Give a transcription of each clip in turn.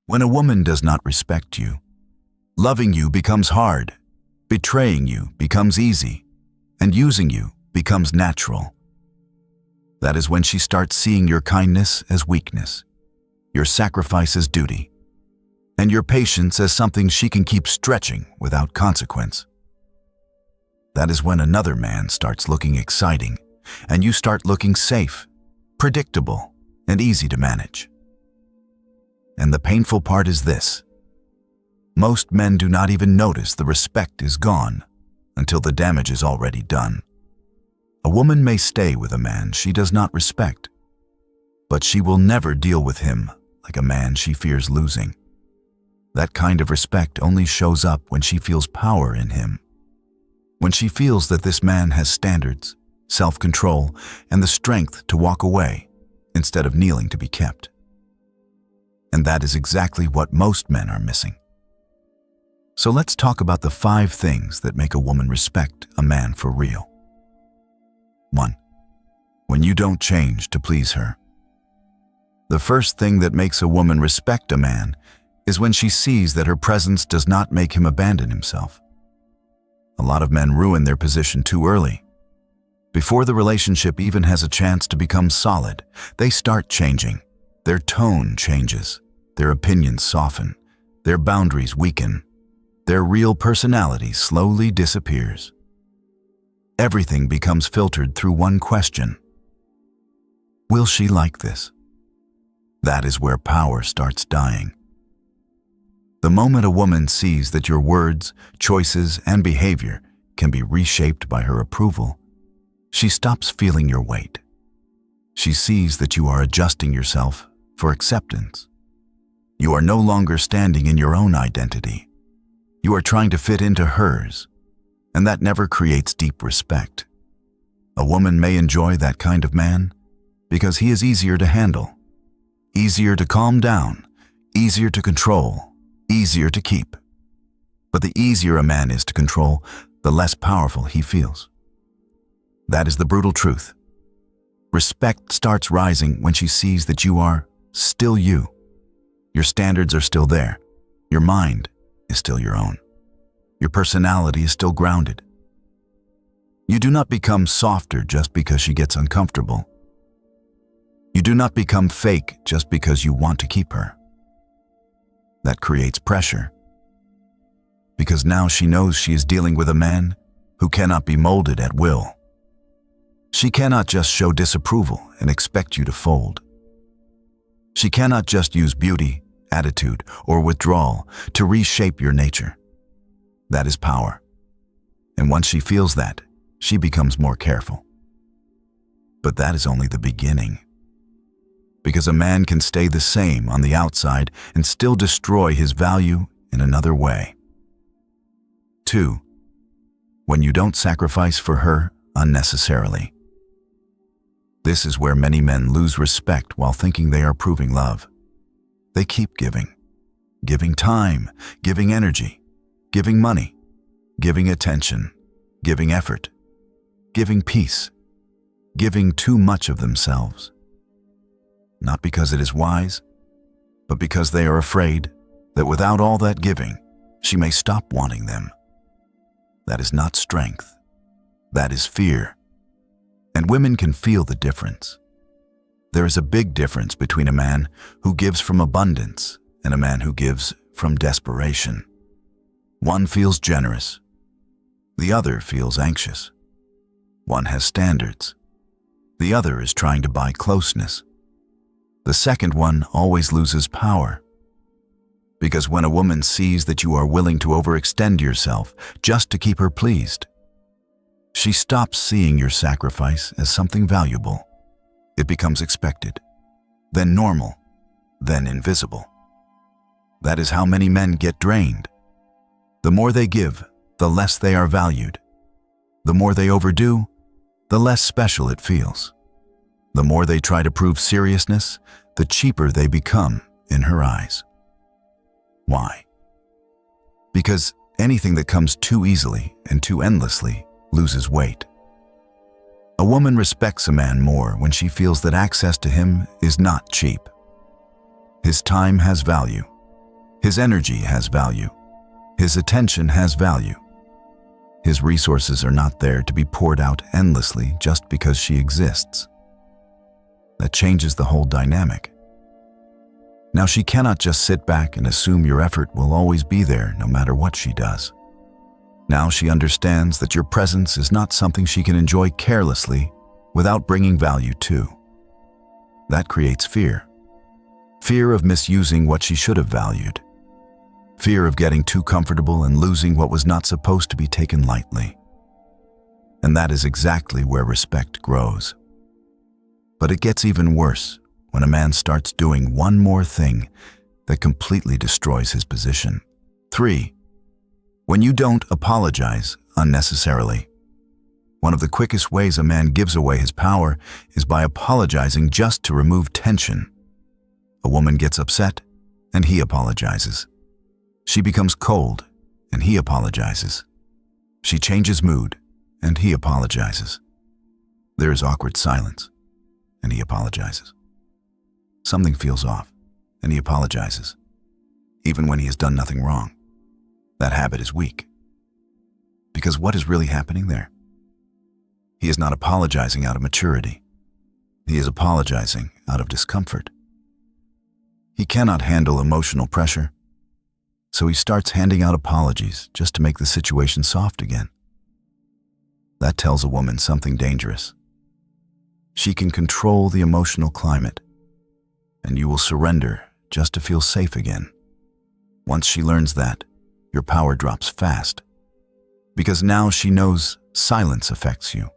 When a woman does not respect you, loving you becomes hard, betraying you becomes easy, and using you becomes natural. That is when she starts seeing your kindness as weakness, your sacrifice as duty, and your patience as something she can keep stretching without consequence. That is when another man starts looking exciting, and you start looking safe, predictable, and easy to manage. And the painful part is this: most men do not even notice the respect is gone until the damage is already done. A woman may stay with a man she does not respect, but she will never deal with him like a man she fears losing. That kind of respect only shows up when she feels power in him, when she feels that this man has standards, self-control, and the strength to walk away instead of kneeling to be kept. And that is exactly what most men are missing. So let's talk about the 5 things that make a woman respect a man for real. 1. When you don't change to please her. The first thing that makes a woman respect a man is when she sees that her presence does not make him abandon himself. A lot of men ruin their position too early. Before the relationship even has a chance to become solid, they start changing. Their tone changes, their opinions soften, their boundaries weaken, their real personality slowly disappears. Everything becomes filtered through one question: will she like this? That is where power starts dying. The moment a woman sees that your words, choices, and behavior can be reshaped by her approval, she stops feeling your weight. She sees that you are adjusting yourself for acceptance. You are no longer standing in your own identity. You are trying to fit into hers, and that never creates deep respect. A woman may enjoy that kind of man because he is easier to handle, easier to calm down, easier to control, easier to keep. But the easier a man is to control, the less powerful he feels. That is the brutal truth. Respect starts rising when she sees that you are still you. Your standards are still there. Your mind is still your own. Your personality is still grounded. You do not become softer just because she gets uncomfortable. You do not become fake just because you want to keep her. That creates pressure, because now she knows she is dealing with a man who cannot be molded at will. She cannot just show disapproval and expect you to fold. She cannot just use beauty, attitude, or withdrawal to reshape your nature. That is power. And once she feels that, she becomes more careful. But that is only the beginning. Because a man can stay the same on the outside and still destroy his value in another way. 2. When you don't sacrifice for her unnecessarily. This is where many men lose respect while thinking they are proving love. They keep giving time, giving energy, giving money, giving attention, giving effort, giving peace, giving too much of themselves. Not because it is wise, but because they are afraid that without all that giving, she may stop wanting them. That is not strength. That is fear. And women can feel the difference. There is a big difference between a man who gives from abundance and a man who gives from desperation. One feels generous. The other feels anxious. One has standards. The other is trying to buy closeness. The second one always loses power. Because when a woman sees that you are willing to overextend yourself just to keep her pleased, she stops seeing your sacrifice as something valuable. It becomes expected, then normal, then invisible. That is how many men get drained. The more they give, the less they are valued. The more they overdo, the less special it feels. The more they try to prove seriousness, the cheaper they become in her eyes. Why? Because anything that comes too easily and too endlessly loses weight. A woman respects a man more when she feels that access to him is not cheap. His time has value, His energy has value. His attention has value. His resources are not there to be poured out endlessly just because she exists. That changes the whole dynamic. Now she cannot just sit back and assume your effort will always be there no matter what she does. Now she understands that your presence is not something she can enjoy carelessly without bringing value to. That creates fear. Fear of misusing what she should have valued. Fear of getting too comfortable and losing what was not supposed to be taken lightly. And that is exactly where respect grows. But it gets even worse when a man starts doing one more thing that completely destroys his position. 3. When you don't apologize unnecessarily. One of the quickest ways a man gives away his power is by apologizing just to remove tension. A woman gets upset, and he apologizes. She becomes cold, and he apologizes. She changes mood, and he apologizes. There is awkward silence, and he apologizes. Something feels off, and he apologizes, even when he has done nothing wrong. That habit is weak. Because what is really happening there? He is not apologizing out of maturity. He is apologizing out of discomfort. He cannot handle emotional pressure, so he starts handing out apologies just to make the situation soft again. That tells a woman something dangerous. She can control the emotional climate, and you will surrender just to feel safe again. Once she learns that, your power drops fast, because now she knows silence affects you,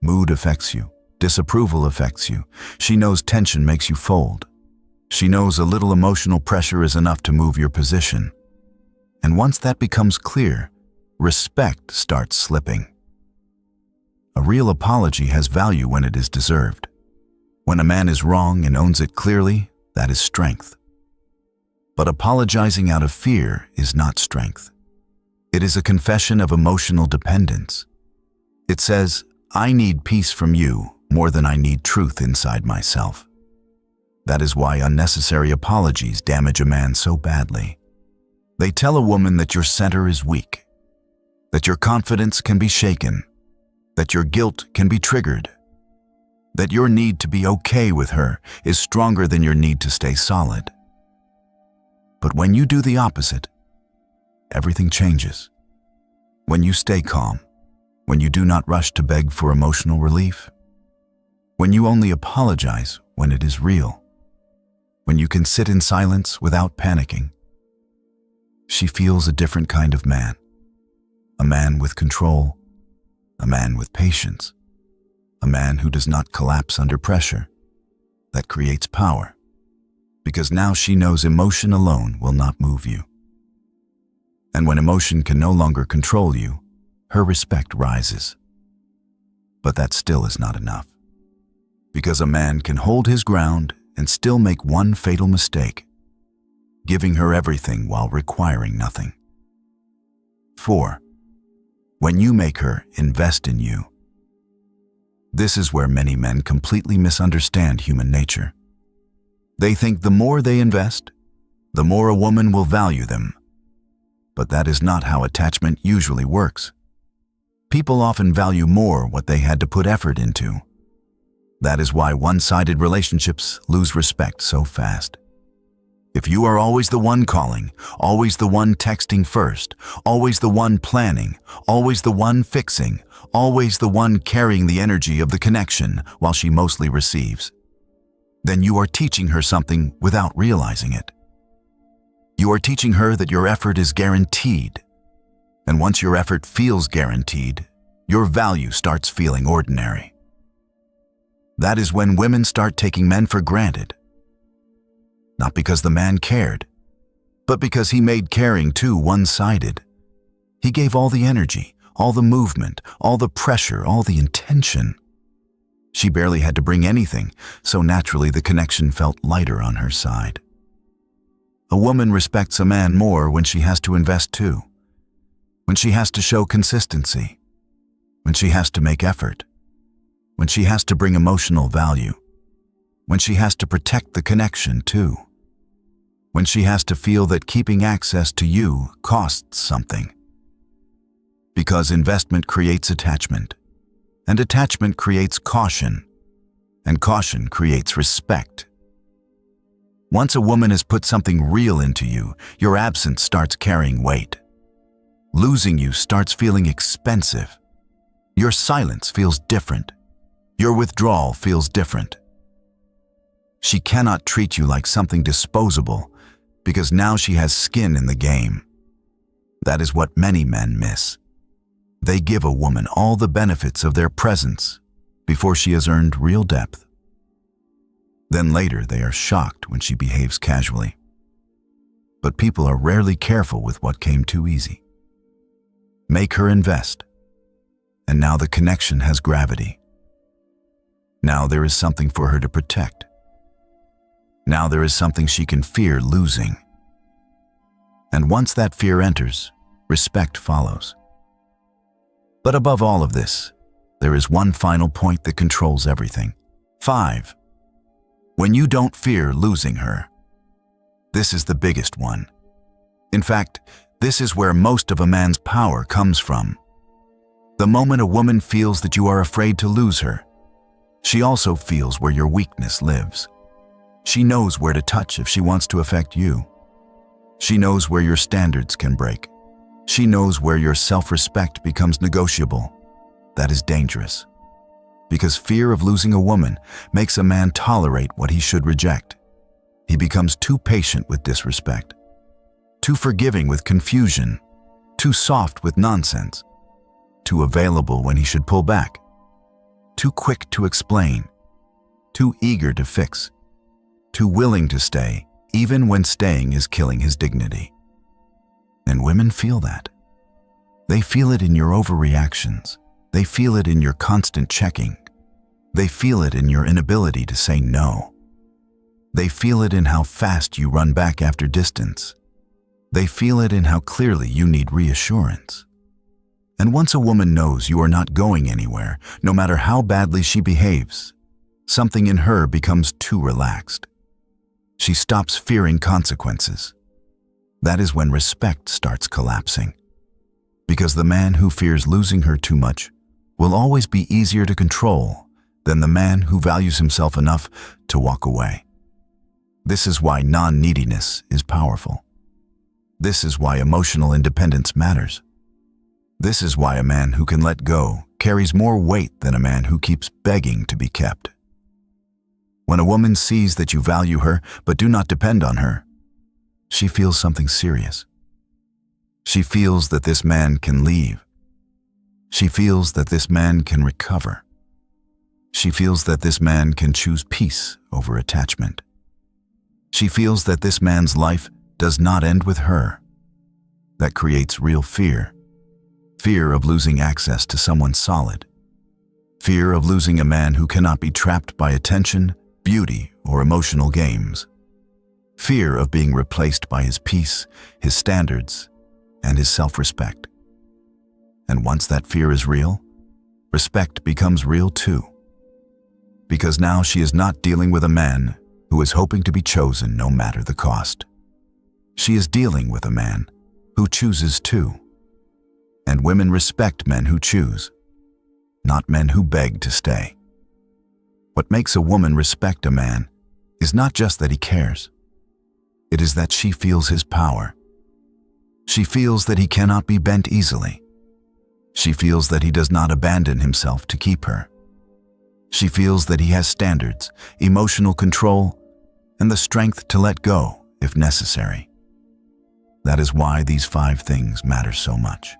mood affects you, disapproval affects you. She knows tension makes you fold. She knows a little emotional pressure is enough to move your position. And once that becomes clear, respect starts slipping. A real apology has value when it is deserved. When a man is wrong and owns it clearly, that is strength. But apologizing out of fear is not strength. It is a confession of emotional dependence. It says, I need peace from you more than I need truth inside myself. That is why unnecessary apologies damage a man so badly. They tell a woman that your center is weak, that your confidence can be shaken, that your guilt can be triggered, that your need to be okay with her is stronger than your need to stay solid. But when you do the opposite, everything changes. When you stay calm, when you do not rush to beg for emotional relief, when you only apologize when it is real, when you can sit in silence without panicking, she feels a different kind of man. A man with control, a man with patience, a man who does not collapse under pressure. That creates power, because now she knows emotion alone will not move you. And when emotion can no longer control you, her respect rises. But that still is not enough, because a man can hold his ground and still make one fatal mistake, giving her everything while requiring nothing. 4. When you make her invest in you. This is where many men completely misunderstand human nature. They think the more they invest, the more a woman will value them. But that is not how attachment usually works. People often value more what they had to put effort into. That is why one-sided relationships lose respect so fast. If you are always the one calling, always the one texting first, always the one planning, always the one fixing, always the one carrying the energy of the connection while she mostly receives, then you are teaching her something without realizing it. You are teaching her that your effort is guaranteed. And once your effort feels guaranteed, your value starts feeling ordinary. That is when women start taking men for granted. Not because the man cared, but because he made caring too one-sided. He gave all the energy, all the movement, all the pressure, all the intention. She barely had to bring anything, so naturally the connection felt lighter on her side. A woman respects a man more when she has to invest too, when she has to show consistency, when she has to make effort, when she has to bring emotional value, when she has to protect the connection too. when she has to feel that keeping access to you costs something. Because investment creates attachment, and attachment creates caution, and caution creates respect. Once a woman has put something real into you, your absence starts carrying weight. Losing you starts feeling expensive. Your silence feels different. Your withdrawal feels different. She cannot treat you like something disposable because now she has skin in the game. That is what many men miss. They give a woman all the benefits of their presence before she has earned real depth. Then later they are shocked when she behaves casually. But people are rarely careful with what came too easy. Make her invest, and now the connection has gravity. Now there is something for her to protect. Now there is something she can fear losing. And once that fear enters, respect follows. But above all of this, there is one final point that controls everything. 5. When you don't fear losing her. This is the biggest one. In fact, this is where most of a man's power comes from. The moment a woman feels that you are afraid to lose her, she also feels where your weakness lives. She knows where to touch if she wants to affect you. She knows where your standards can break. She knows where your self-respect becomes negotiable. That is dangerous. Because fear of losing a woman makes a man tolerate what he should reject. He becomes too patient with disrespect, too forgiving with confusion, too soft with nonsense, too available when he should pull back, too quick to explain, too eager to fix, too willing to stay, even when staying is killing his dignity. And women feel that. They feel it in your overreactions. They feel it in your constant checking. They feel it in your inability to say no. They feel it in how fast you run back after distance. They feel it in how clearly you need reassurance. And once a woman knows you are not going anywhere, no matter how badly she behaves, something in her becomes too relaxed. She stops fearing consequences. That is when respect starts collapsing. Because the man who fears losing her too much will always be easier to control than the man who values himself enough to walk away. This is why non-neediness is powerful. This is why emotional independence matters. This is why a man who can let go carries more weight than a man who keeps begging to be kept. When a woman sees that you value her but do not depend on her, she feels something serious. She feels that this man can leave. She feels that this man can recover. She feels that this man can choose peace over attachment. She feels that this man's life does not end with her. That creates real fear. Fear of losing access to someone solid. Fear of losing a man who cannot be trapped by attention, beauty, or emotional games. Fear of being replaced by his peace, his standards, and his self-respect. And once that fear is real, respect becomes real too. Because now she is not dealing with a man who is hoping to be chosen no matter the cost. She is dealing with a man who chooses too. And women respect men who choose, not men who beg to stay. What makes a woman respect a man is not just that he cares. It is that she feels his power. She feels that he cannot be bent easily. She feels that he does not abandon himself to keep her. She feels that he has standards, emotional control, and the strength to let go if necessary. That is why these 5 things matter so much.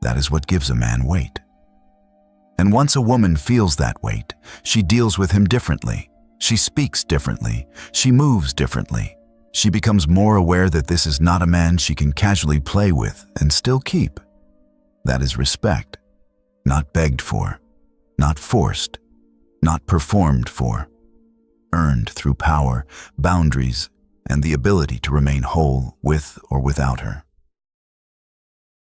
That is what gives a man weight. And once a woman feels that weight, she deals with him differently. She speaks differently. She moves differently. She becomes more aware that this is not a man she can casually play with and still keep. That is respect, not begged for, not forced, not performed for, earned through power, boundaries, and the ability to remain whole with or without her.